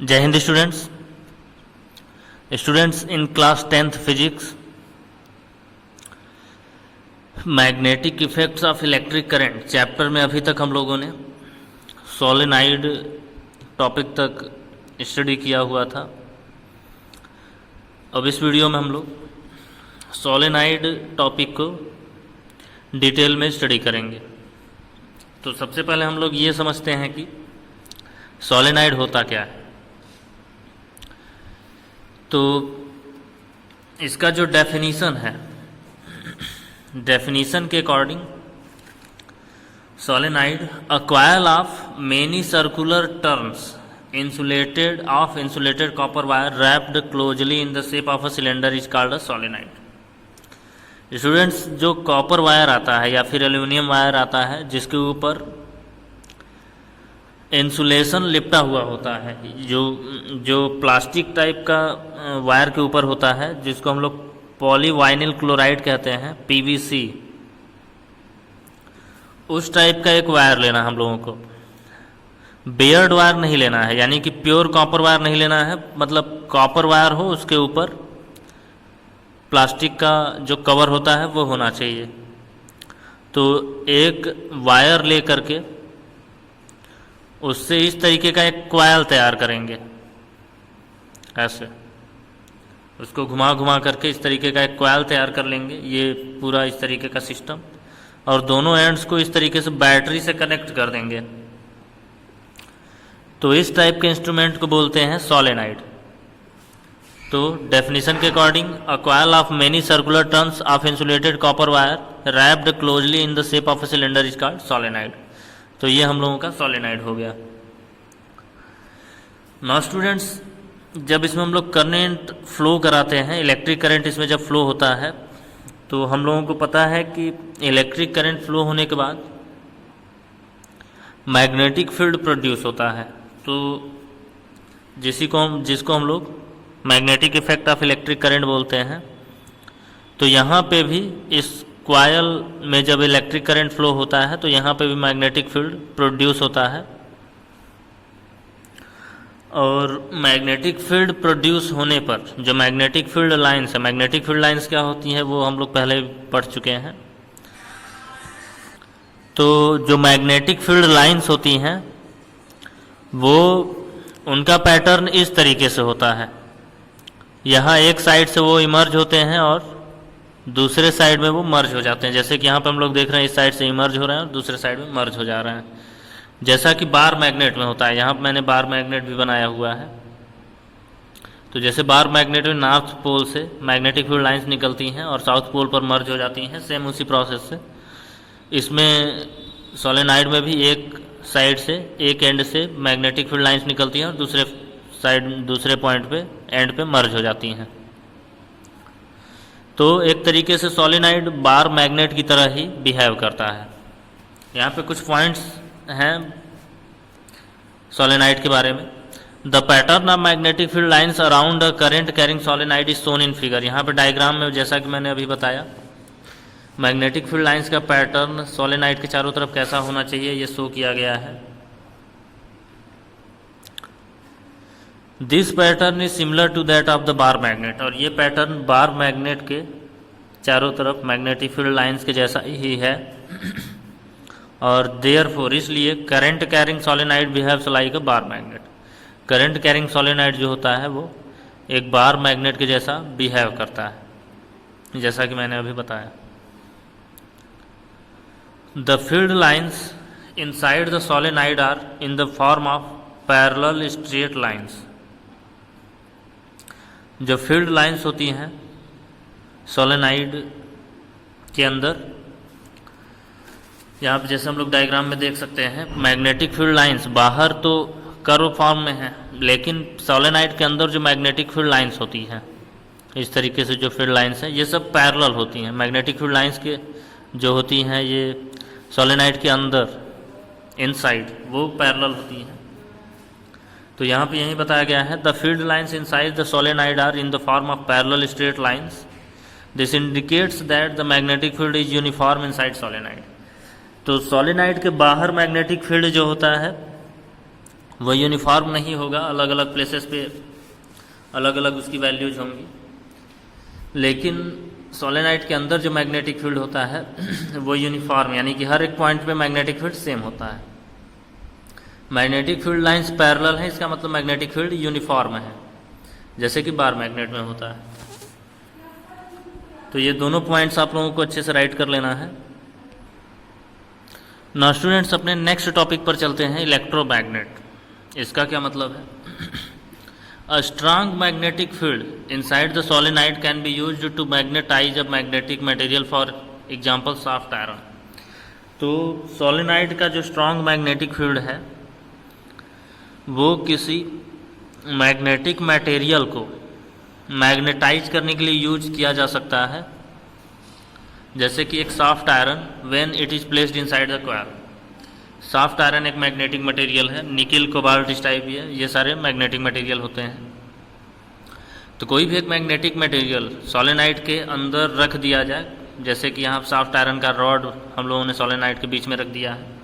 जय Hind students in class 10th physics magnetic effects of electric current chapter में अभी तक हम लोगों ने सोलेनाइड टॉपिक तक स्टडी किया हुआ था। अब इस वीडियो में हम लोग सोलेनाइड टॉपिक को डिटेल में स्टडी करेंगे। तो सबसे पहले हम लोग ये समझते हैं कि सोलेनाइड होता क्या है। तो इसका जो डेफिनीशन है, डेफिनीशन के according solenoid a coil of many circular turns insulated copper wire wrapped closely in the shape of a cylinder is called a solenoid। Students, जो कॉपर वायर आता है या फिर एल्यूमिनियम वायर आता है जिसके ऊपर इंसुलेशन लिपटा हुआ होता है, जो प्लास्टिक टाइप का वायर के ऊपर होता है, जिसको हम लोग पॉलीवाइनिल क्लोराइड कहते हैं, पीवीसी, उस टाइप का एक वायर लेना हम लोगों को। बेयर्ड वायर नहीं लेना है, यानी कि प्योर कॉपर वायर नहीं लेना है, मतलब कॉपर वायर हो, उसके ऊपर प्लास्टिक का जो कवर होता है वो होना चाहिए। तो एक वायर ले करके उससे इस तरीके का एक कॉइल तैयार करेंगे, ऐसे उसको घुमा घुमा करके इस तरीके का एक कॉइल तैयार कर लेंगे, ये पूरा इस तरीके का सिस्टम, और दोनों एंड्स को इस तरीके से बैटरी से कनेक्ट कर देंगे। तो इस टाइप के इंस्ट्रूमेंट को बोलते हैं सोलेनाइड। तो डेफिनेशन के according a coil of many circular turns of insulated copper wire wrapped closely in the shape of a cylinder is called solenoid. तो ये हम लोगों का सोलेनाइड हो गया। नाउ स्टूडेंट्स, जब इसमें हम लोग करंट फ्लो कराते हैं, इलेक्ट्रिक करंट इसमें जब फ्लो होता है, तो हम लोगों को पता है कि इलेक्ट्रिक करंट फ्लो होने के बाद मैग्नेटिक फील्ड प्रोड्यूस होता है। तो जिसको हम लोग magnetic effect of electric current बोलते हैं। तो यहाँ पे भी इस कॉइल में जब इलेक्ट्रिक करंट फ्लो होता है तो यहाँ पे भी मैग्नेटिक फील्ड प्रोड्यूस होता है, और मैग्नेटिक फील्ड प्रोड्यूस होने पर जो मैग्नेटिक फील्ड लाइंस है, मैग्नेटिक फील्ड लाइंस क्या होती हैं वो हम लोग पहले पढ़ चुके हैं। तो जो मैग्नेटिक फील्ड लाइंस होती हैं वो उनका पैटर्न इस तरीके से होता है। यहाँ एक साइड से वो इमर्ज होते हैं और दूसरे साइड में वो मर्ज हो जाते हैं। जैसे कि यहाँ पे हम लोग देख रहे हैं, इस साइड से इमर्ज हो रहे हैं और दूसरे साइड में मर्ज हो जा रहे हैं, जैसा कि बार मैग्नेट में होता है। यहाँ पे मैंने बार मैग्नेट भी बनाया हुआ है। तो जैसे बार मैग्नेट में नॉर्थ पोल से मैग्नेटिक फील्ड लाइंस निकलती हैं और साउथ पोल पर मर्ज हो जाती हैं, सेम उसी प्रोसेस से इसमें सोलेनाइड में भी एक साइड से, एक एंड से मैग्नेटिक फील्ड लाइंस निकलती हैं और दूसरे पॉइंट पे, एंड पे मर्ज हो जाती हैं। तो एक तरीके से सोलेनाइड बार मैग्नेट की तरह ही बिहेव करता है। यहाँ पे कुछ पॉइंट्स हैं सोलेनाइड के बारे में। The pattern of magnetic field lines around a current carrying solenoid is shown in figure. यहाँ पे डायग्राम में, जैसा कि मैंने अभी बताया, मैग्नेटिक फील्ड लाइंस का पैटर्न सोलेनाइड के चारों तरफ कैसा होना चाहिए ये शो किया गया है। This pattern is similar to that of the bar magnet. और ये पैटर्न बार मैग्नेट के चारों तरफ मैग्नेटिक फील्ड लाइंस के जैसा ही है। और देयरफॉर, इसलिए current carrying solenoid behaves like अ bar magnet. Current carrying solenoid जो होता है वो एक बार मैग्नेट के जैसा बिहेव करता है, जैसा कि मैंने अभी बताया। The field lines inside the solenoid are in the form of parallel straight lines। जो फील्ड लाइंस होती हैं सोलेनाइड के अंदर, यहाँ पे जैसे हम लोग डायग्राम में देख सकते हैं, मैग्नेटिक फील्ड लाइंस बाहर तो कर्व फॉर्म में है, लेकिन सोलेनाइड के अंदर जो मैग्नेटिक फील्ड लाइंस होती हैं, इस तरीके से जो फील्ड लाइंस हैं ये सब पैरेलल होती हैं। मैग्नेटिक फील्ड लाइंस के जो होती हैं ये सोलेनाइड के अंदर, इनसाइड, वो पैरेलल होती हैं। तो यहाँ पे यही बताया गया है, the field lines inside the solenoid are in the form of parallel straight lines. This indicates that the magnetic field is uniform inside solenoid. तो सोलेनाइड के बाहर मैग्नेटिक फील्ड जो होता है वो यूनिफॉर्म नहीं होगा, अलग अलग प्लेसेस पे अलग अलग उसकी वैल्यूज होंगी। लेकिन सोलेनाइड के अंदर जो मैग्नेटिक फील्ड होता है वो यूनिफॉर्म, यानी कि हर एक पॉइंट पे मैग्नेटिक फील्ड सेम होता है। मैग्नेटिक फील्ड लाइंस पैरेलल है, इसका मतलब मैग्नेटिक फील्ड यूनिफॉर्म है, जैसे कि बार मैग्नेट में होता है। तो ये दोनों पॉइंट्स आप लोगों को अच्छे से राइट कर लेना है। नाउ स्टूडेंट्स, अपने नेक्स्ट टॉपिक पर चलते हैं, इलेक्ट्रोमैग्नेट। इसका क्या मतलब है? A strong magnetic field inside the solenoid can be used to magnetize a magnetic material, for example soft iron। तो सोलेनाइड का जो स्ट्रांग मैग्नेटिक फील्ड है वो किसी मैग्नेटिक मटेरियल को मैग्नेटाइज करने के लिए यूज किया जा सकता है, जैसे कि एक soft iron when it is placed inside the coil. Soft iron एक मैग्नेटिक मटेरियल है, निकिल कोबाल्ट इस टाइप है, ये सारे मैग्नेटिक मटेरियल होते हैं। तो कोई भी एक मैग्नेटिक मटेरियल सोलेनाइड के अंदर रख दिया जाए, जैसे कि यहाँ सॉफ्ट आयरन का रॉड हम लोगों ने सोलेनाइड के बीच में रख दिया है,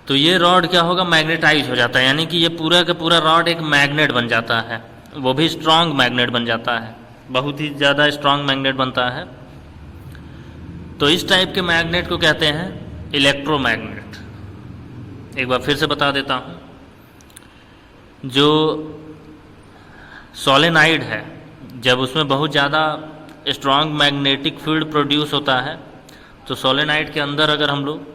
तो ये रॉड क्या होगा, मैग्नेटाइज हो जाता है, यानी कि ये पूरा का पूरा रॉड एक मैग्नेट बन जाता है, वो भी स्ट्रांग मैग्नेट बन जाता है, बहुत ही ज़्यादा स्ट्रांग मैग्नेट बनता है। तो इस टाइप के मैग्नेट को कहते हैं इलेक्ट्रोमैग्नेट। एक बार फिर से बता देता हूँ, जो सोलेनाइड है जब उसमें बहुत ज़्यादा स्ट्रांग मैग्नेटिक फील्ड प्रोड्यूस होता है, तो सोलेनाइड के अंदर अगर हम लोग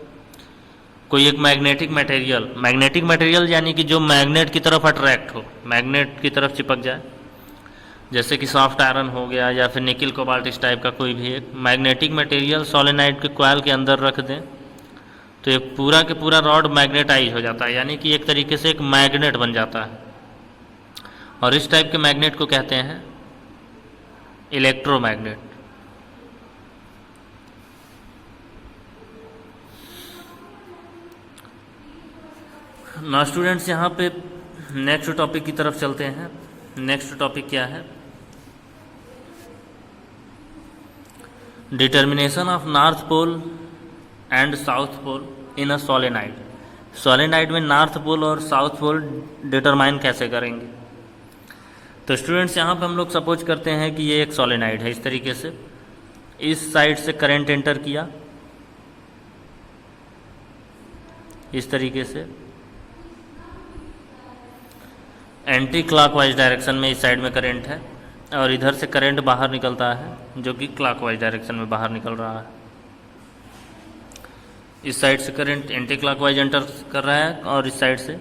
कोई एक मैग्नेटिक मटेरियल यानी कि जो मैग्नेट की तरफ अट्रैक्ट हो, मैग्नेट की तरफ चिपक जाए, जैसे कि सॉफ्ट आयरन हो गया या फिर निकिल कोबाल्ट इस टाइप का कोई भी एक मैग्नेटिक मटेरियल सोलेनाइड के कॉइल के अंदर रख दें, तो एक पूरा के पूरा रॉड मैग्नेटाइज हो जाता है, यानी कि एक तरीके से एक मैग्नेट बन जाता है। और इस टाइप के मैग्नेट को कहते हैं इलेक्ट्रोमैग्नेट। ना स्टूडेंट्स, यहाँ पे नेक्स्ट टॉपिक की तरफ चलते हैं। नेक्स्ट टॉपिक क्या है? Determination of north pole and south pole in a solenoid. Solenoid में नॉर्थ पोल और साउथ पोल डिटरमाइन कैसे करेंगे? तो स्टूडेंट्स, यहाँ पे हम लोग सपोज करते हैं कि ये एक सोलेनाइड है, इस तरीके से इस साइड से करंट एंटर किया, इस तरीके से एंटी क्लॉकवाइज डायरेक्शन में इस साइड में करंट है, और इधर से करंट बाहर निकलता है जो कि क्लॉकवाइज डायरेक्शन में बाहर निकल रहा है। इस साइड से करंट एंटी क्लॉकवाइज एंटर कर रहा है और इस साइड से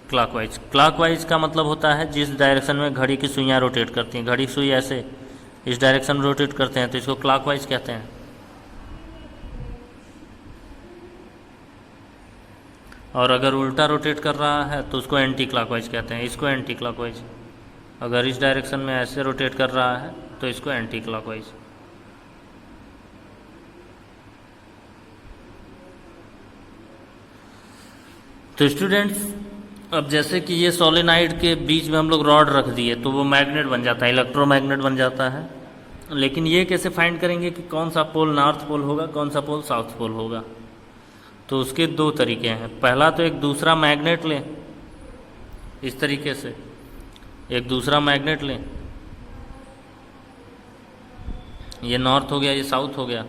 क्लॉकवाइज। क्लॉकवाइज का मतलब होता है जिस डायरेक्शन में घड़ी की सुइयाँ रोटेट करती हैं, घड़ी सुई ऐसे इस डायरेक्शन में रोटेट करते हैं तो इसको क्लॉकवाइज कहते हैं। और अगर उल्टा रोटेट कर रहा है तो उसको एंटी क्लॉकवाइज कहते हैं, इसको एंटी क्लॉकवाइज। अगर इस डायरेक्शन में ऐसे रोटेट कर रहा है तो इसको एंटी क्लॉकवाइज। तो स्टूडेंट्स, अब जैसे कि ये सोलेनाइड के बीच में हम लोग रॉड रख दिए तो वो मैग्नेट बन जाता है, इलेक्ट्रोमैग्नेट बन जाता है। लेकिन ये कैसे फाइंड करेंगे कि कौन सा पोल नॉर्थ पोल होगा, कौन सा पोल साउथ पोल होगा? तो उसके दो तरीके हैं। पहला तो एक दूसरा मैग्नेट लें, इस तरीके से एक दूसरा मैग्नेट लें, ये नॉर्थ हो गया, ये साउथ हो गया,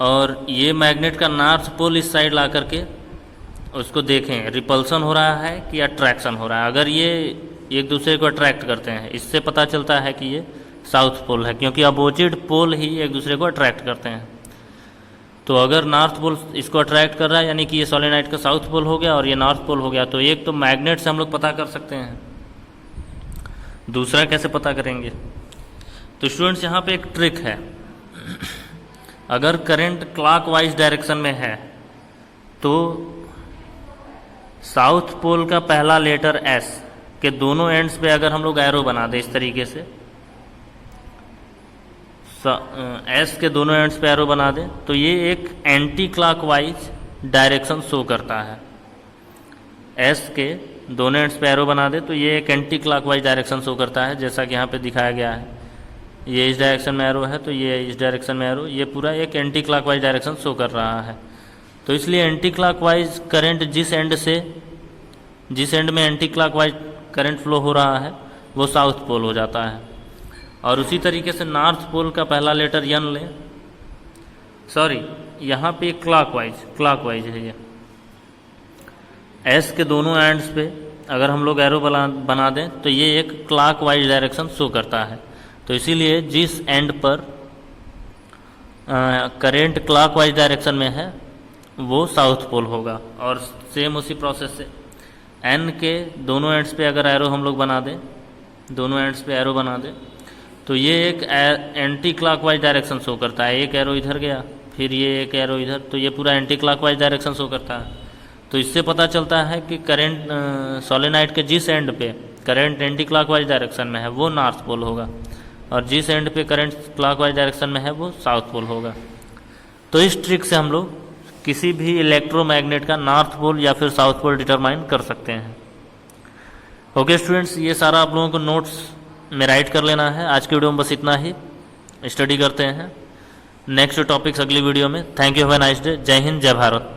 और ये मैग्नेट का नॉर्थ पोल इस साइड ला करके उसको देखें रिपल्सन हो रहा है कि अट्रैक्शन हो रहा है। अगर ये एक दूसरे को अट्रैक्ट करते हैं, इससे पता चलता है कि ये साउथ पोल है, क्योंकि अपोजिट पोल ही एक दूसरे को अट्रैक्ट करते हैं। तो अगर नॉर्थ पोल इसको अट्रैक्ट कर रहा है यानी कि ये सोलेनाइड का साउथ पोल हो गया और ये नॉर्थ पोल हो गया। तो एक तो मैग्नेट से हम लोग पता कर सकते हैं, दूसरा कैसे पता करेंगे? तो स्टूडेंट्स, यहाँ पे एक ट्रिक है। अगर करंट क्लॉकवाइज डायरेक्शन में है तो साउथ पोल का पहला लेटर एस के दोनों एंड्स पे अगर हम लोग एरो बना दें इस तरीके से, एस के दोनों एंड्स पे एरो बना दें तो ये एक एंटी क्लॉकवाइज डायरेक्शन शो करता है। एस के दोनों एंड्स पे एरो बना दें तो ये एक एंटी क्लॉकवाइज डायरेक्शन शो करता है, जैसा कि यहाँ पे दिखाया गया है। ये इस डायरेक्शन में एरो है तो ये इस डायरेक्शन में एरो, ये पूरा एक एंटी क्लॉकवाइज डायरेक्शन शो कर रहा है। तो इसलिए एंटी क्लॉकवाइज करंट जिस एंड से जिस एंड में एंटी क्लॉकवाइज करंट फ्लो हो रहा है वो साउथ पोल हो जाता है। और उसी तरीके से नॉर्थ पोल का पहला लेटर यन लें, सॉरी यहाँ पे क्लॉकवाइज है ये। एस के दोनों एंड्स पे अगर हम लोग एरो बना दें तो ये एक क्लॉकवाइज डायरेक्शन शो करता है। तो इसीलिए जिस एंड पर करंट क्लॉकवाइज डायरेक्शन में है वो साउथ पोल होगा। और सेम उसी प्रोसेस से एन के दोनों एंड्स पे अगर एरो हम लोग बना दें, दोनों एंड्स पे एरो बना दें तो ये एक एंटी क्लॉकवाइज डायरेक्शन शो करता है। एक एरो इधर गया, फिर ये एक एरो इधर, तो ये पूरा एंटी क्लॉकवाइज डायरेक्शन शो करता है। तो इससे पता चलता है कि करंट सोलेनॉइड के जिस एंड पे करंट एंटी क्लॉकवाइज डायरेक्शन में है वो नॉर्थ पोल होगा, और जिस एंड पे करंट क्लॉकवाइज डायरेक्शन में है वो साउथ पोल होगा। तो इस ट्रिक से हम लोग किसी भी इलेक्ट्रोमैग्नेट का नॉर्थ पोल या फिर साउथ पोल डिटरमाइन कर सकते हैं। ओके स्टूडेंट्स, ये सारा आप लोगों को नोट्स में राइट कर लेना है। आज की वीडियो में बस इतना ही, स्टडी करते हैं नेक्स्ट टॉपिक्स अगली वीडियो में। Thank you, have a nice day. जय हिंद, जय भारत।